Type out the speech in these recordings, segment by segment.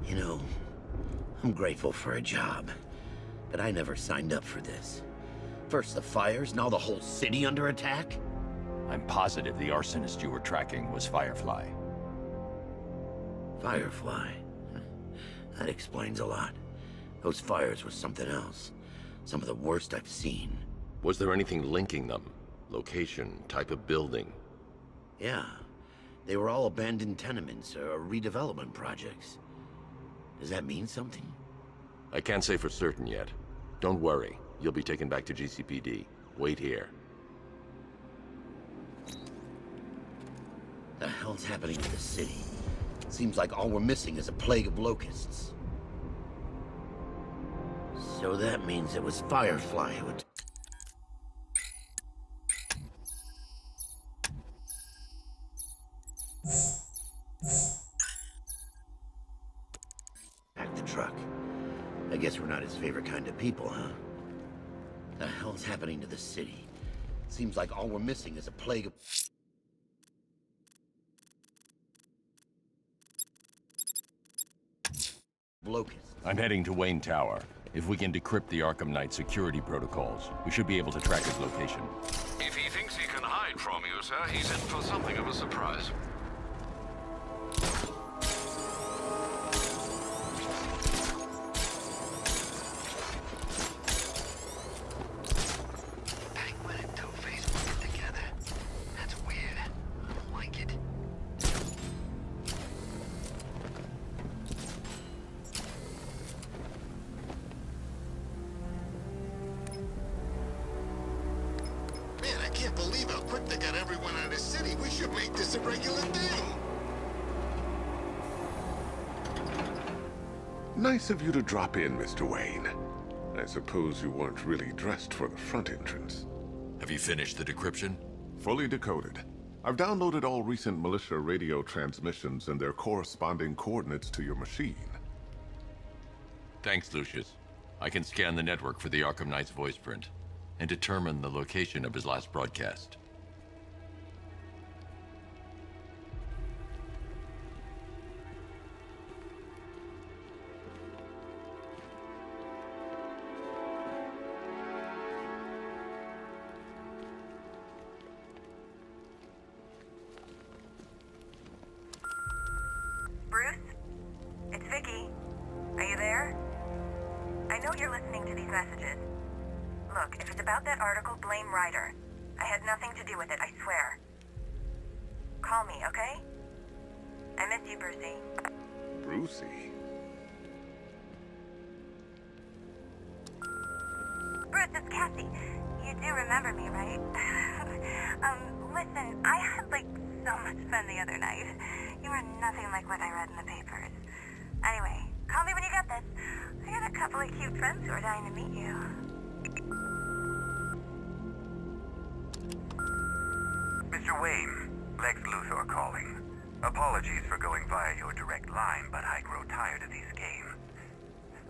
You know, I'm grateful for a job, but I never signed up for this. First the fires, now the whole city under attack? I'm positive the arsonist you were tracking was Firefly. Firefly? That explains a lot. Those fires were something else. Some of the worst I've seen. Was there anything linking them? Location, type of building? Yeah. They were all abandoned tenements or redevelopment projects. Does that mean something? I can't say for certain yet. Don't worry. You'll be taken back to GCPD. Wait here. The hell's happening to the city? Seems like all we're missing is a plague of locusts. So that means it was Firefly who would... Pack the truck. I guess we're not his favorite kind of people, huh? The hell's happening to the city? Seems like all we're missing is a plague of... locusts. I'm heading to Wayne Tower. If we can decrypt the Arkham Knight security protocols, we should be able to track his location. If he thinks he can hide from you, sir, he's in for something of a surprise. Penguin and Two-Face working together. That's weird. I don't like it. Man, I can't believe how quick they got everyone out of the city. We should make this a regular thing. Nice of you to drop in, Mr. Wayne. I suppose you weren't really dressed for the front entrance. Have you finished the decryption? Fully decoded. I've downloaded all recent militia radio transmissions and their corresponding coordinates to your machine. Thanks, Lucius. I can scan the network for the Arkham Knight's voice print and determine the location of his last broadcast. Bruce? It's Vicky. Are you there? I know you're listening to these messages. Look, if it's about that article, blame Ryder. I had nothing to do with it, I swear. Call me, okay? I miss you, Brucey. Brucey? Bruce, it's Cassie. You do remember me, right? Listen, I had, so much fun the other night. You were nothing like what I read in the papers. Anyway, call me when you get this. I got a couple of cute friends who are dying to meet you. Mr. Wayne, Lex Luthor calling. Apologies for going via your direct line, but I grow tired of these games.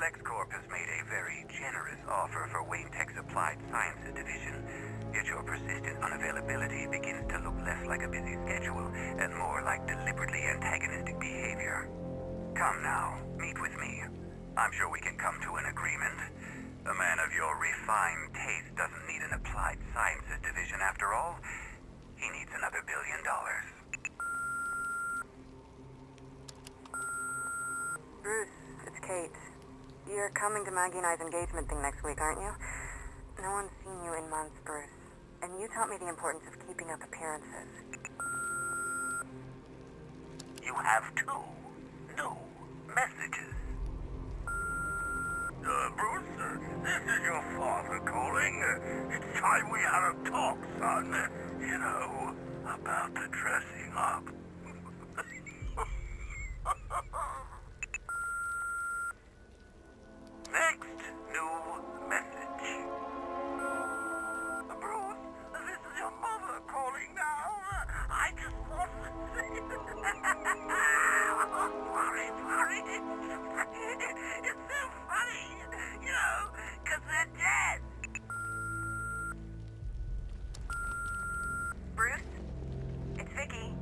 LexCorp has made a very generous offer for Wayne Tech's Applied Sciences division, yet your persistent unavailability begins to look less like a busy schedule and more like deliberately antagonistic behavior. Come now, meet with me. I'm sure we can come to an agreement. A man of your refined taste doesn't need an Applied Sciences division after all. He needs another $1 billion. Bruce, it's Kate. You're coming to Maggie and I's engagement thing next week, aren't you? No one's seen you in months, Bruce. And you taught me the importance of keeping up appearances. You have two new messages. Bruce, this is your father calling. It's time we had a talk, son. You know, about the dressing up. Next new message. Bruce, this is your mother calling now. I just want to say... sorry. It's so funny, you know, because they're dead. Bruce? It's Vicky.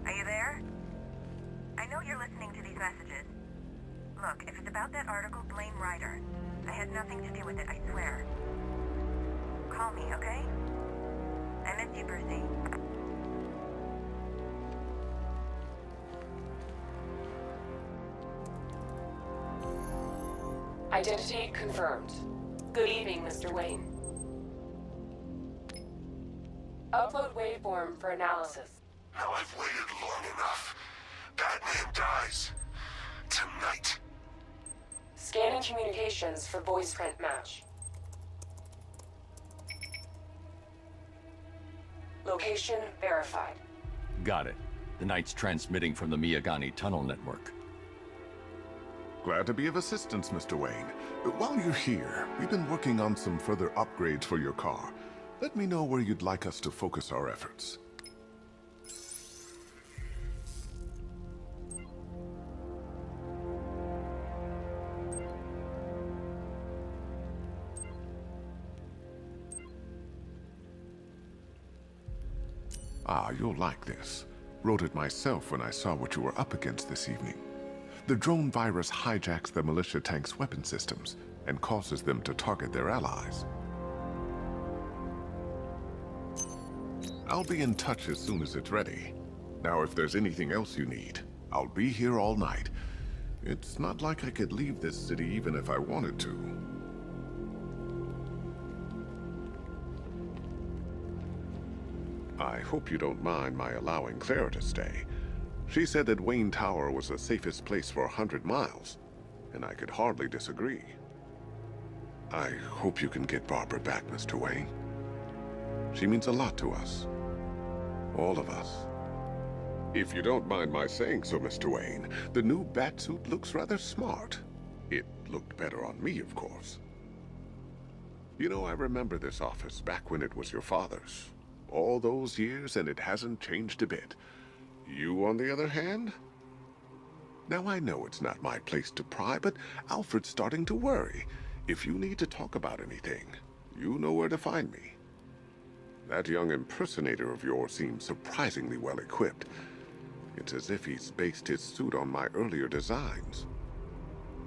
Are you there? I know you're listening to these messages. Look, if it's about that article, blame Ryder. I had nothing to do with it, I swear. Call me, okay? I miss you, Brucey. Identity confirmed. Good evening, Mr. Wayne. Upload waveform for analysis. Now I've waited long enough. Batman dies. Tonight. Scanning communications for voice print match. Location verified. Got it. The Knight's transmitting from the Miyagani tunnel network. Glad to be of assistance, Mr. Wayne. While you're here, we've been working on some further upgrades for your car. Let me know where you'd like us to focus our efforts. Ah, you'll like this. Wrote it myself when I saw what you were up against this evening. The drone virus hijacks the militia tank's weapon systems and causes them to target their allies. I'll be in touch as soon as it's ready. Now, if there's anything else you need, I'll be here all night. It's not like I could leave this city even if I wanted to. I hope you don't mind my allowing Clara to stay. She said that Wayne Tower was the safest place for 100 miles, and I could hardly disagree. I hope you can get Barbara back, Mr. Wayne. She means a lot to us. All of us. If you don't mind my saying so, Mr. Wayne, the new Batsuit looks rather smart. It looked better on me, of course. You know, I remember this office back when it was your father's. All those years, and it hasn't changed a bit. You, on the other hand? Now, I know it's not my place to pry, but Alfred's starting to worry. If you need to talk about anything, you know where to find me. That young impersonator of yours seems surprisingly well equipped. It's as if he's based his suit on my earlier designs.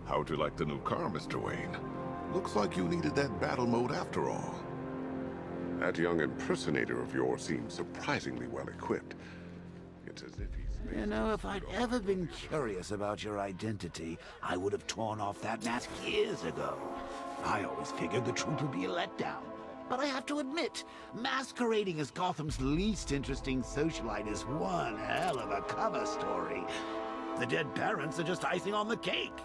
How'd you like the new car, Mr. Wayne? Looks like you needed that battle mode after all. That young impersonator of yours seems surprisingly well equipped. It's as if he's... You know, if I'd ever been curious about your identity, I would have torn off that mask years ago. I always figured the truth would be a letdown. But I have to admit, masquerading as Gotham's least interesting socialite is one hell of a cover story. The dead parents are just icing on the cake.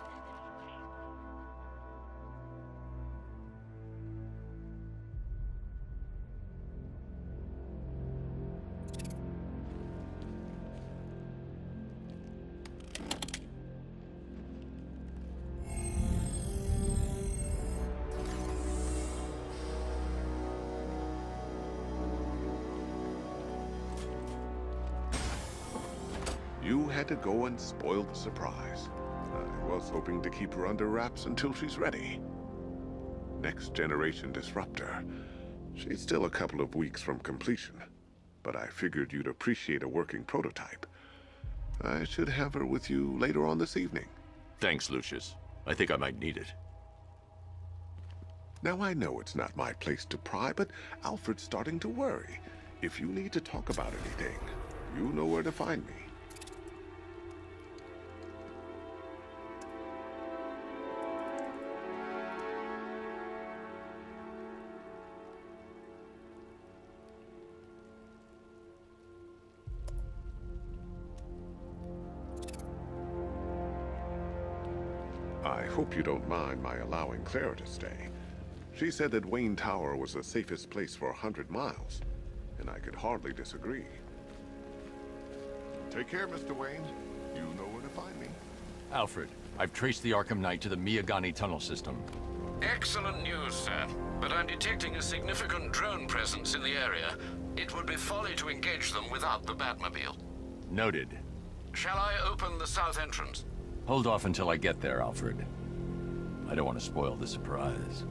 You had to go and spoil the surprise. I was hoping to keep her under wraps until she's ready. Next generation disruptor. She's still a couple of weeks from completion, but I figured you'd appreciate a working prototype. I should have her with you later on this evening. Thanks, Lucius. I think I might need it. Now, I know it's not my place to pry, but Alfred's starting to worry. If you need to talk about anything, you know where to find me. I hope you don't mind my allowing Clara to stay. She said that Wayne Tower was the safest place for 100 miles, and I could hardly disagree. Take care, Mr. Wayne. You know where to find me. Alfred, I've traced the Arkham Knight to the Miyagani tunnel system. Excellent news, sir. But I'm detecting a significant drone presence in the area. It would be folly to engage them without the Batmobile. Noted. Shall I open the south entrance? Hold off until I get there, Alfred. I don't want to spoil the surprise.